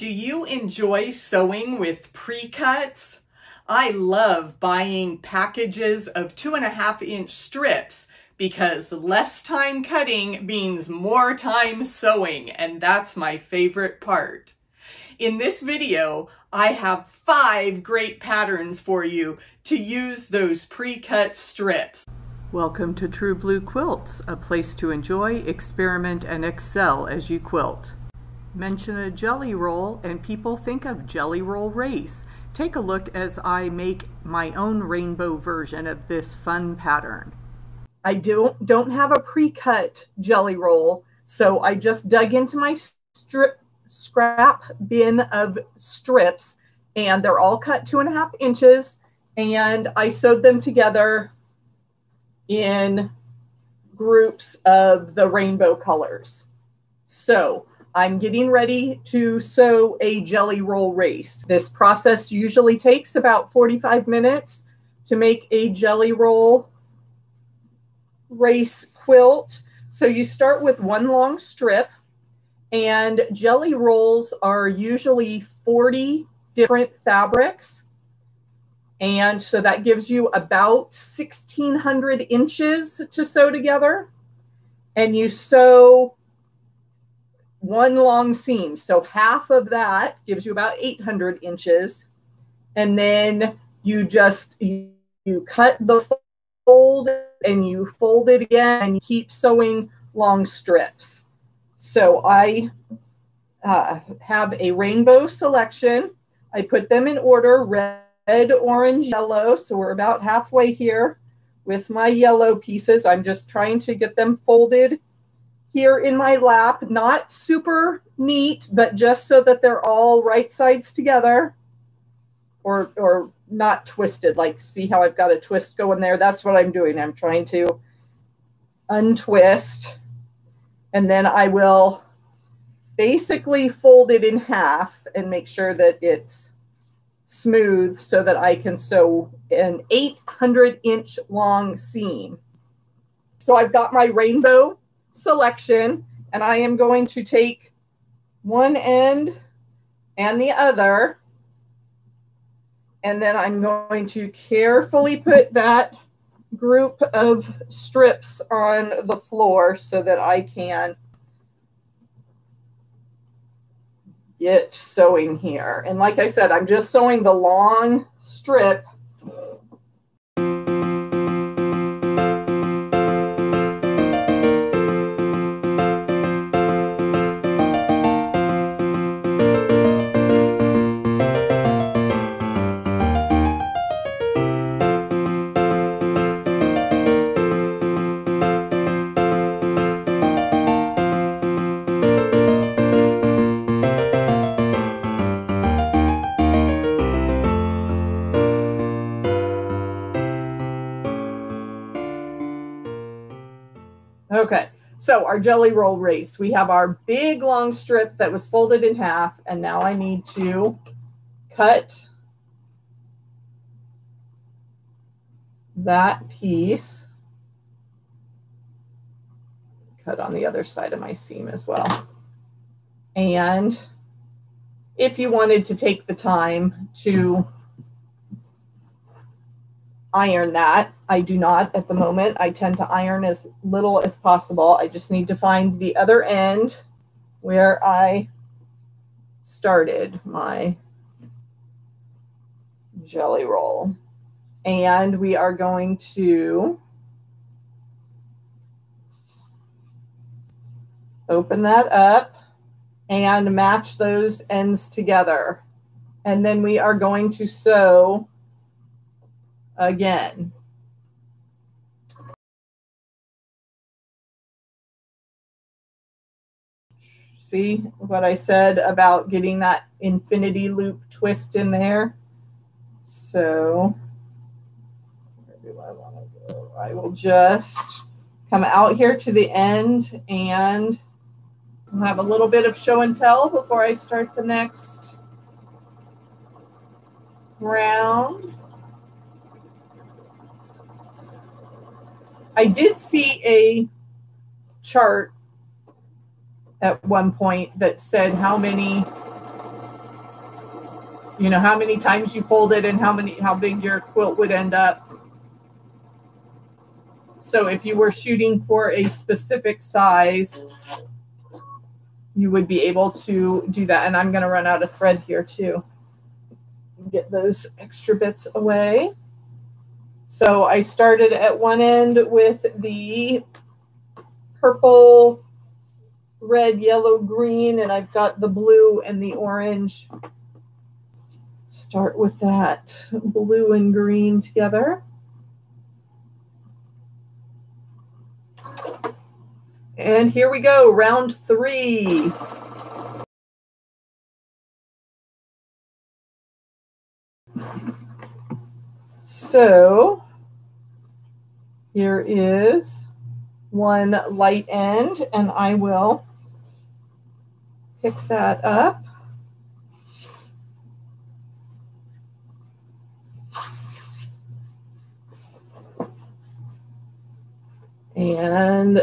Do you enjoy sewing with precuts? I love buying packages of 2.5-inch strips because less time cutting means more time sewing, and that's my favorite part. In this video, I have 5 great patterns for you to use those pre-cut strips. Welcome to True Blue Quilts, a place to enjoy, experiment, and excel as you quilt. Mention a jelly roll and people think of jelly roll race. Take a look as I make my own rainbow version of this fun pattern. I don't have a pre-cut jelly roll, so I just dug into my scrap bin of strips, and they're all cut 2.5 inches, and I sewed them together in groups of the rainbow colors. So I'm getting ready to sew a jelly roll race. This process usually takes about 45 minutes to make a jelly roll race quilt. So you start with one long strip, and jelly rolls are usually 40 different fabrics. And so that gives you about 1,600 inches to sew together. And you sew one long seam. So half of that gives you about 800 inches. And then you cut the fold and you fold it again and you keep sewing long strips. So I have a rainbow selection. I put them in order: red, orange, yellow. So we're about halfway here with my yellow pieces. I'm just trying to get them folded here in my lap. Not super neat, but just so that they're all right sides together, or not twisted. Like, see how I've got a twist going there? That's what I'm doing. I'm trying to untwist, and then I will basically fold it in half and make sure that it's smooth so that I can sew an 800-inch long seam. So I've got my rainbow selection, and I am going to take one end and the other, and then I'm going to carefully put that group of strips on the floor so that I can get sewing here. And like I said, I'm just sewing the long strip. Okay, so our jelly roll race, we have our big long strip that was folded in half, and now I need to cut that piece. Cut on the other side of my seam as well. And if you wanted to take the time to iron that, I do not at the moment. I tend to iron as little as possible. I just need to find the other end where I started my jelly roll. And we are going to open that up and match those ends together. And then we are going to sew again. See what I said about getting that infinity loop twist in there? So where do I want to go? I will just come out here to the end and have a little bit of show and tell before I start the next round. I did see a chart at one point that said how many you know, how many times you fold it and how big your quilt would end up. So if you were shooting for a specific size, you would be able to do that. And I'm going to run out of thread here too. Get those extra bits away. So I started at one end with the purple, red, yellow, green, and I've got the blue and the orange. Start with that blue and green together. And here we go, round 3. So here is one light end, and I will pick that up. And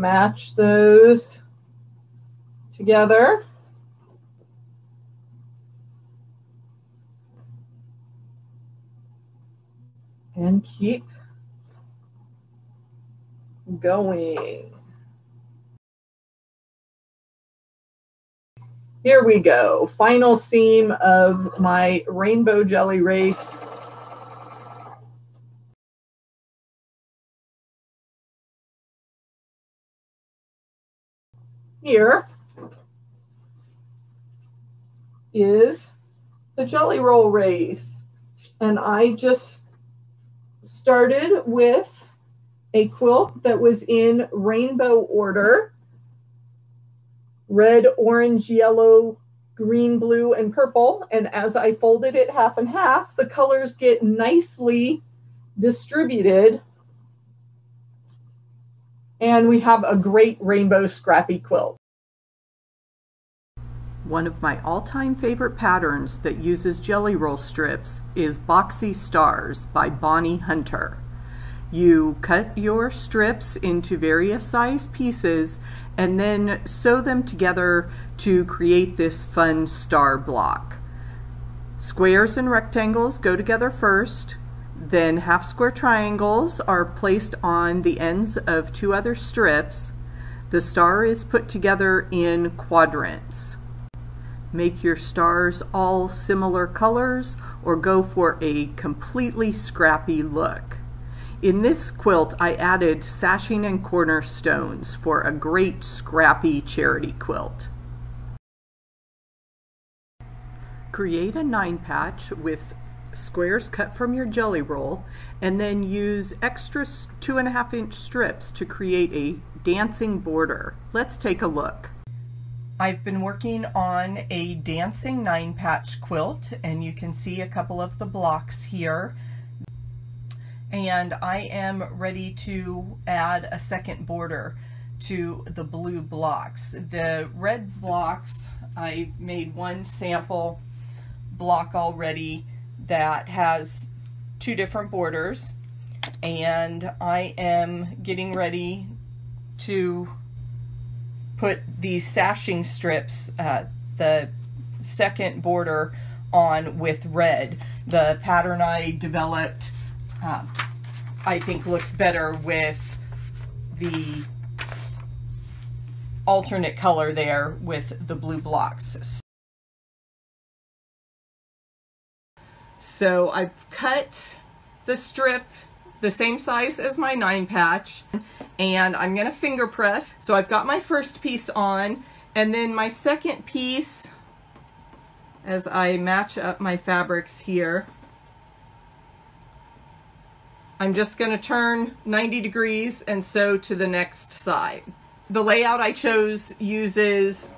match those together. And keep going. Here we go. Final seam of my rainbow jelly race. Here is the jelly roll race. And I just started with a quilt that was in rainbow order: red, orange, yellow, green, blue, and purple. And as I folded it half and half, the colors get nicely distributed. And we have a great rainbow scrappy quilt. One of my all-time favorite patterns that uses jelly roll strips is Boxy Stars by Bonnie Hunter. You cut your strips into various size pieces and then sew them together to create this fun star block. Squares and rectangles go together first, then half square triangles are placed on the ends of 2 other strips. The star is put together in quadrants. Make your stars all similar colors or go for a completely scrappy look. In this quilt, I added sashing and corner stones for a great scrappy charity quilt. Create a 9 patch with squares cut from your jelly roll, and then use extra 2.5-inch strips to create a dancing border. Let's take a look. I've been working on a dancing 9-patch quilt, and you can see a couple of the blocks here. And I am ready to add a second border to the blue blocks. The red blocks, I made one sample block already that has 2 different borders, and I am getting ready to put these sashing strips, the second border, on with red. The pattern I developed I think looks better with the alternate color there with the blue blocks. So I've cut the strip the same size as my 9 patch, and I'm going to finger press. So I've got my first piece on, and then my second piece, as I match up my fabrics here, I'm just going to turn 90 degrees and sew to the next side. The layout I chose uses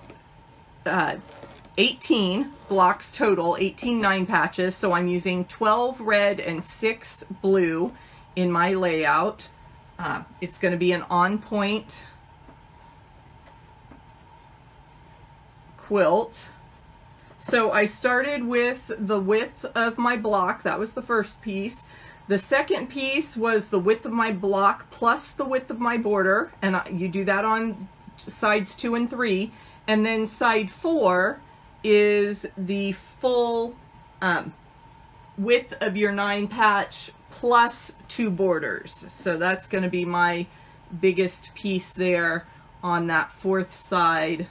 18 blocks total, 18 9 patches, so I'm using 12 red and 6 blue in my layout. It's going to be an on-point quilt. So I started with the width of my block. That was the first piece. The second piece was the width of my block plus the width of my border, and you do that on sides 2 and 3. And then side 4 is the full width of your 9 patch plus 2 borders. So that's going to be my biggest piece there on that 4th side.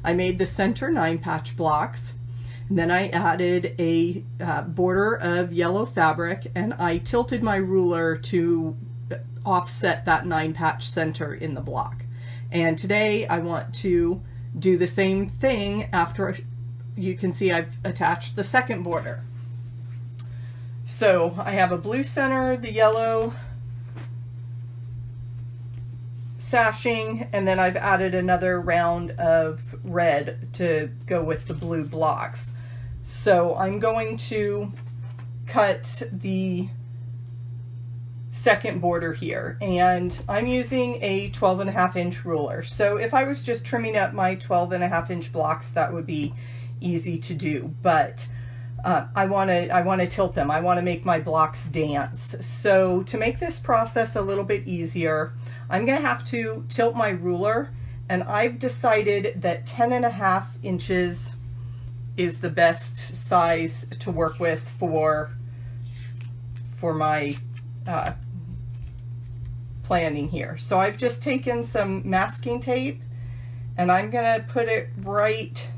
I made the center 9 patch blocks, and then I added a border of yellow fabric, and I tilted my ruler to offset that 9 patch center in the block. And today I want to do the same thing after you can see I've attached the second border. So I have a blue center, the yellow sashing, and then I've added another round of red to go with the blue blocks. So I'm going to cut the second border here, and I'm using a 12.5-inch ruler. So if I was just trimming up my 12.5-inch blocks, that would be easy to do, but I want to tilt them. I want to make my blocks dance. So to make this process a little bit easier, I'm going to have to tilt my ruler, and I've decided that 10.5 inches is the best size to work with for my planning here. So I've just taken some masking tape, and I'm going to put it right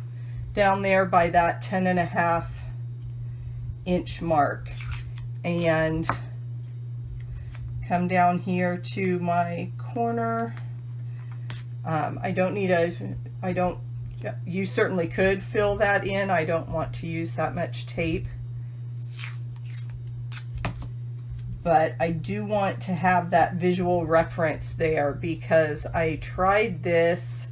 down there by that 10.5 inch mark, and come down here to my corner. You certainly could fill that in. I don't want to use that much tape, but I do want to have that visual reference there, because I tried this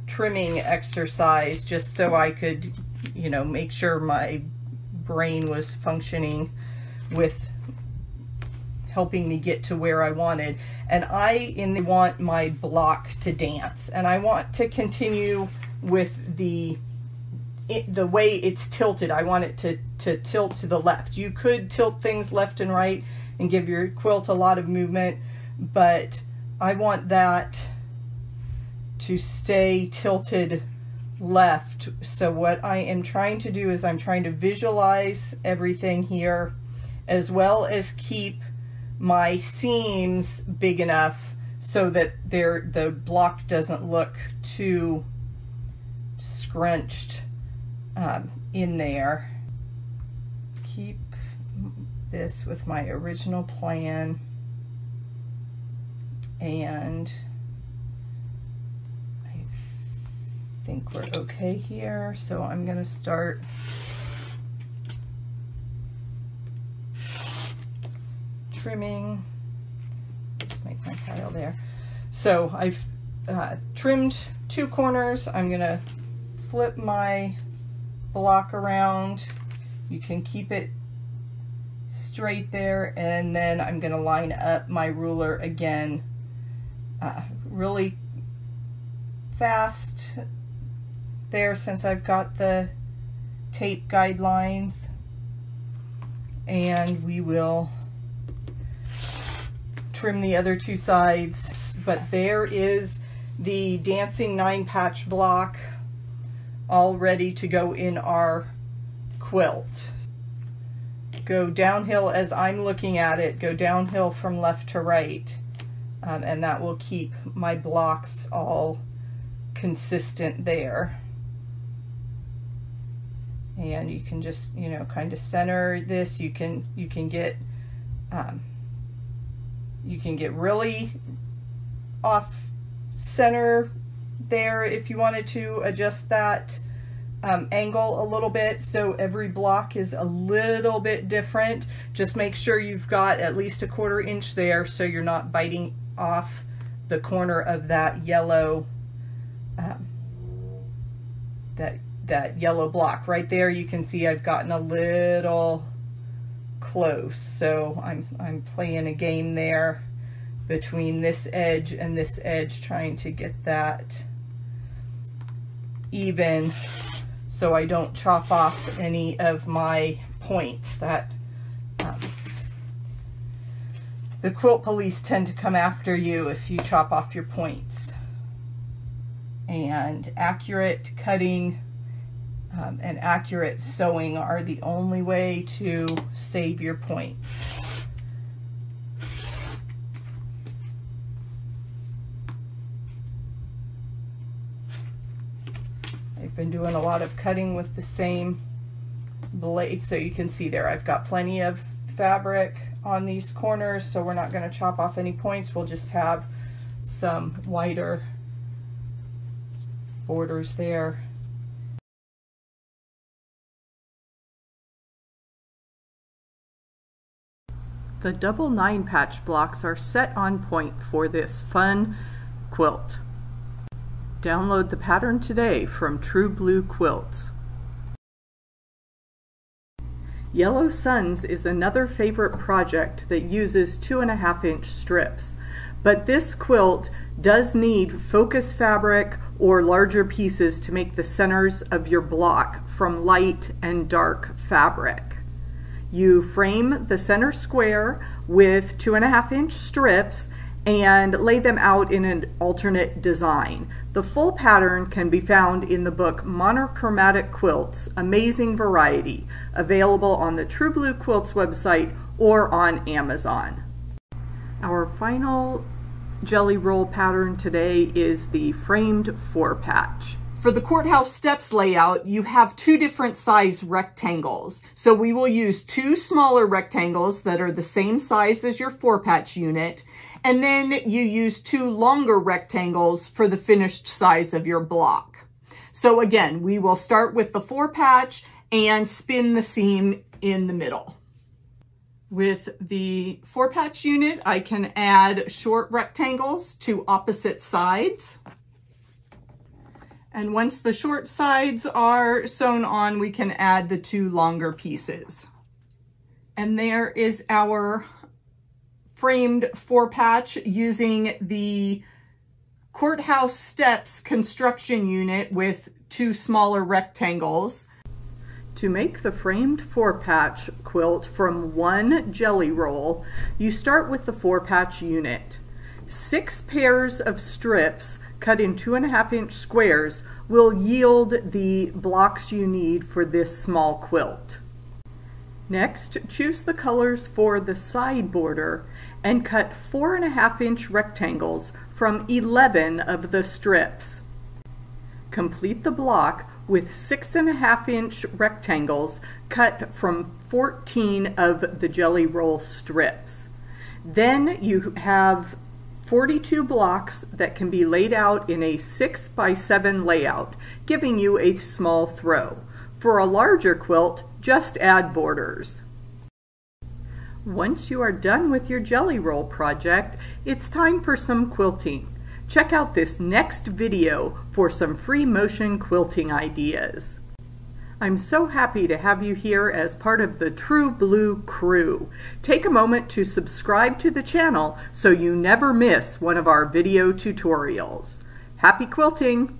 trimming exercise just so I could, you know, make sure my brain was functioning with helping me get to where I wanted. And I want my block to dance, and I want to continue with the way it's tilted. I want it to tilt to the left. You could tilt things left and right and give your quilt a lot of movement, but I want that to stay tilted left. So what I am trying to do is I'm trying to visualize everything here, as well as keep my seams big enough so that the block doesn't look too scrunched in there. Keep this with my original plan, and I think we're okay here. So I'm going to start trimming. Just make my pile there. So I've trimmed 2 corners. I'm going to flip my block around. You can keep it straight there, and then I'm going to line up my ruler again really fast there, since I've got the tape guidelines, and we will trim the other 2 sides. But there is the dancing 9-patch block all ready to go in our quilt. Go downhill as I'm looking at it, go downhill from left to right, and that will keep my blocks all consistent there. And you can just, you know, kind of center this. You can get really off center there if you wanted to adjust that angle a little bit, so every block is a little bit different. Just make sure you've got at least 1/4 inch there, so you're not biting off the corner of that yellow that yellow block right there. You can see I've gotten a little close, so I'm playing a game there between this edge and this edge, trying to get that even, so I don't chop off any of my points. That the quilt police tend to come after you if you chop off your points. And accurate cutting and accurate sewing are the only way to save your points. I've been doing a lot of cutting with the same blade, so you can see there I've got plenty of fabric on these corners, so we're not going to chop off any points. We'll just have some wider borders there. The double 9 patch blocks are set on point for this fun quilt. Download the pattern today from True Blue Quilts. Yellow Suns is another favorite project that uses 2.5-inch strips, but this quilt does need focus fabric or larger pieces to make the centers of your block from light and dark fabric. You frame the center square with 2.5-inch strips and lay them out in an alternate design. The full pattern can be found in the book Monochromatic Quilts, Amazing Variety, available on the True Blue Quilts website or on Amazon. Our final jelly roll pattern today is the framed 4-patch. For the courthouse steps layout, you have 2 different size rectangles. So we will use 2 smaller rectangles that are the same size as your 4-patch unit, and then you use 2 longer rectangles for the finished size of your block. So again, we will start with the 4-patch and spin the seam in the middle. With the 4-patch unit, I can add short rectangles to opposite sides. And once the short sides are sewn on, we can add the 2 longer pieces. And there is our framed 4-patch using the courthouse steps construction unit with 2 smaller rectangles. To make the framed 4-patch quilt from 1 jelly roll, you start with the 4-patch unit. 6 pairs of strips cut in 2.5-inch squares will yield the blocks you need for this small quilt. Next, choose the colors for the side border and cut 4.5-inch rectangles from 11 of the strips. Complete the block with 6.5-inch rectangles cut from 14 of the jelly roll strips. Then you have 42 blocks that can be laid out in a 6x7 layout, giving you a small throw. For a larger quilt, just add borders. Once you are done with your jelly roll project, it's time for some quilting. Check out this next video for some free motion quilting ideas. I'm so happy to have you here as part of the True Blue crew. Take a moment to subscribe to the channel so you never miss one of our video tutorials. Happy quilting!